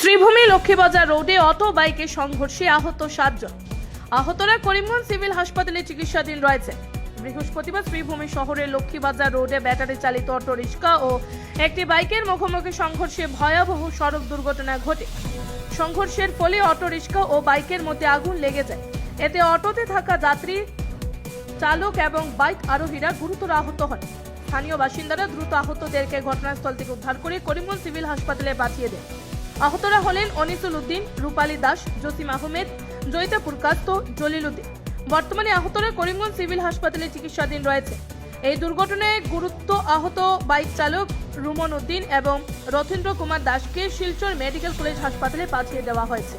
শ্রীভূমি লক্ষ্মীবাজার রোডে অটো বাইকে সংঘর্ষে আহত 7 জন। আহতরা করিমগঞ্জ সিভিল হাসপাতালে চিকিৎসাধীন রয়েছে। বৃহস্পতিবার শ্রীভূমি শহরের লক্ষ্মীবাজার রোডে ব্যাটারি চালিত অটো রিক্সা ও একটি বাইকের মুখোমুখি সংঘর্ষে ভয়াবহ সড়ক দুর্ঘটনা ঘটে। সংঘর্ষের ফলে অটো রিক্সা ও বাইকের মধ্যে আগুন লেগে যায়। এতে অটোতে থাকা যাত্রী, চালক এবং বাইক আরোহীরা গুরুতর আহত হন। স্থানীয় বাসিন্দারা দ্রুত আহতদেরকে ঘটনাস্থল থেকে উদ্ধার করে করিমগঞ্জ সিভিল হাসপাতালে পাঠিয়ে দেন। আহতরা হলেন অনিসুল উদ্দিন, রূপালী দাস, জসিম আহমেদ, জয়িতাপুর কাস্ত, জলিল উদ্দিন। বর্তমানে আহতরা করিমগঞ্জ সিভিল হাসপাতালে চিকিৎসাধীন রয়েছে। এই দুর্ঘটনায় গুরুত্ব আহত বাইক চালক রুমন উদ্দিন এবং রথীন্দ্র কুমার দাসকে শিলচর মেডিকেল কলেজ হাসপাতালে পাঠিয়ে দেওয়া হয়েছে।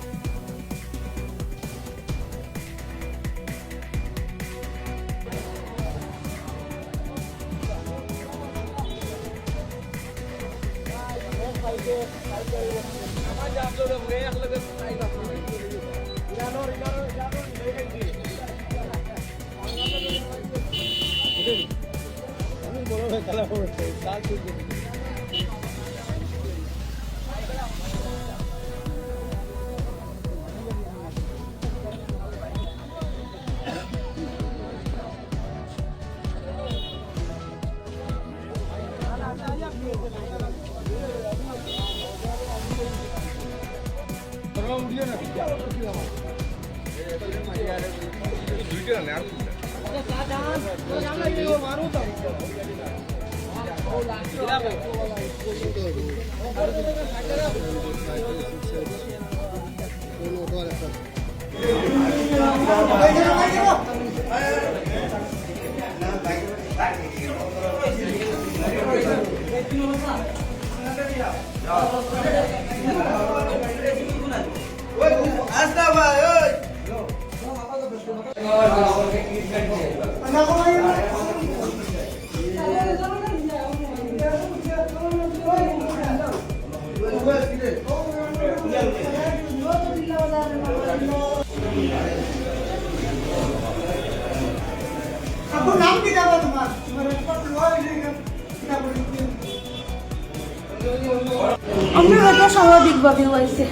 আমরা হয়তো স্বাভাবিকভাবে হয়েছে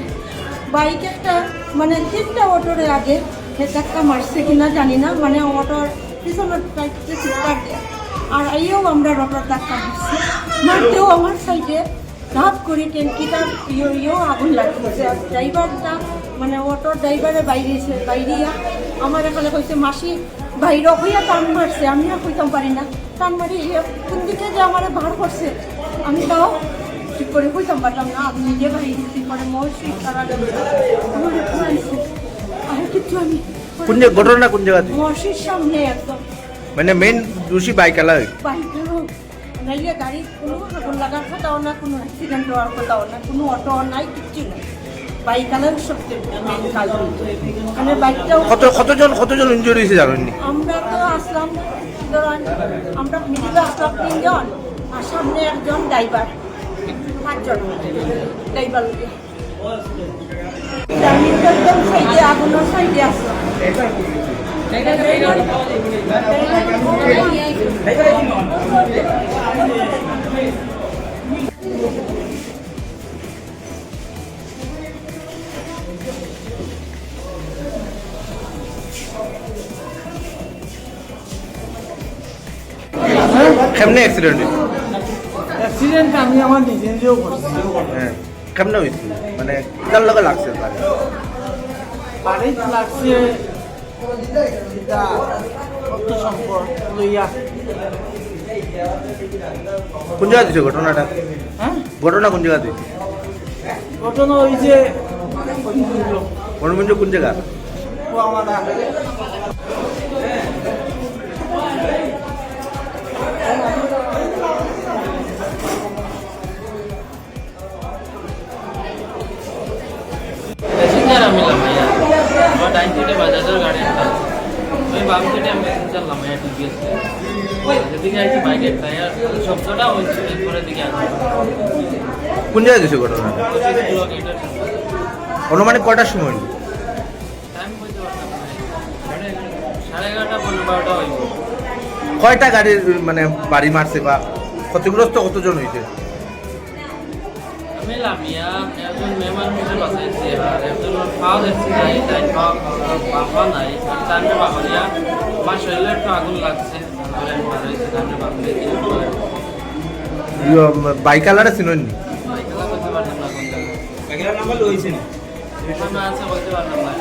বাইক একটা মানে 3টা অটোর আগে ধাক্কা মারছে কিনা জানি না, মানে অটোর পিছনের সাইডে স্লিপার দেয় আর এইও আমরা অটোর ধাক্কা মারছি, মারতেও আমার সাইডে ধাপ করে ট্যাঙ্কিটার ইয়েও আগুন লাগছে। ড্রাইভারটা মানে অটোর ড্রাইভারে বাইরিয়া আমার এখানে কইছে মাসি বাইরে হইয়া টান মারছে, আমি আর কইতাম পারি না, টান মারি কোন দিকে যে আমার বার করছে আমি তাও ঠিক করে কইতাম পারলাম না। আমি নিজে বাড়ি ঠিক করে মহর্ষি তারা আর কিছু আমি কোন ঘটনা কোন জায়গাতে? মহর্ষির সামনে একদম মানে মেইন দোষী বাইক আলা বাইকেরও নাইলে গাড়ি কোনো আগুন লাগার কথাও না, কোনো অ্যাক্সিডেন্ট হওয়ার কথাও না, কোনো অটো নাই, কিচ্ছু নাই। বাইক আলার সবচেয়ে মেইন কাজ মানে বাইকটাও কতজন ইনজুরি হয়েছে জানেননি? আমরা তো আসলাম ধরেন আমরা মিডিলে আসলাম 3 জন আর সামনে একজন ড্রাইভার, 5 জন ড্রাইভার। আমি তো একদম সাইডে আগুনের সাইডে আসলাম। কেমনে অ্যাক্সিডেন্ট হয়েছে? অ্যাক্সিডেন্ট আমি আমার নিজেও করছি। হ্যাঁ, কেমনে হয়েছে? মানে কার লগে লাগছে? বাড়িতে লাগছে এটা অর্থ সম্পদ লইয়া। কোন জায়গা দিচ্ছে ঘটনাটা? হ্যাঁ, ঘটনা কোন জায়গা দিচ্ছে? ঘটনা ওই যে মনোরঞ্জন কোন জায়গা? ও আমার पैसेंजर আমি লামাইয়া আমার ডাইন সাইডে বাজাজের গাড়ি একটা ওই বাম সাইডে আমি প্যাসেঞ্জার লামাইয়া টিভিএস যেদিকে আইছি বাইকের টায়ার শব্দটা হয়েছে এরপরে দিকে আসছে। কোন জায়গায় দিচ্ছে ঘটনা? অনুমানিক কটার সময়? টাইম বলতে পারতাম না, 11:30 12টা হইব। কয়টা গাড়ির মানে বাড়ি মারছে বা ক্ষতিগ্রস্ত কতজন হয়েছে? আমি লামিয়া একজন মেহমান হিসেবে বাঁচাইছি আর একজন খাওয়া দেখছি নাই তাই খাওয়া নাই আর তান্ডে বাঙালিয়া আমার শরীরে একটু আগুন লাগছে তান্ডে বাঙালি বাইকালারে চিননি খেলা করতে পারতাম না কোন জায়গায় নাম্বার লইছেন আছে বলতে পারলাম না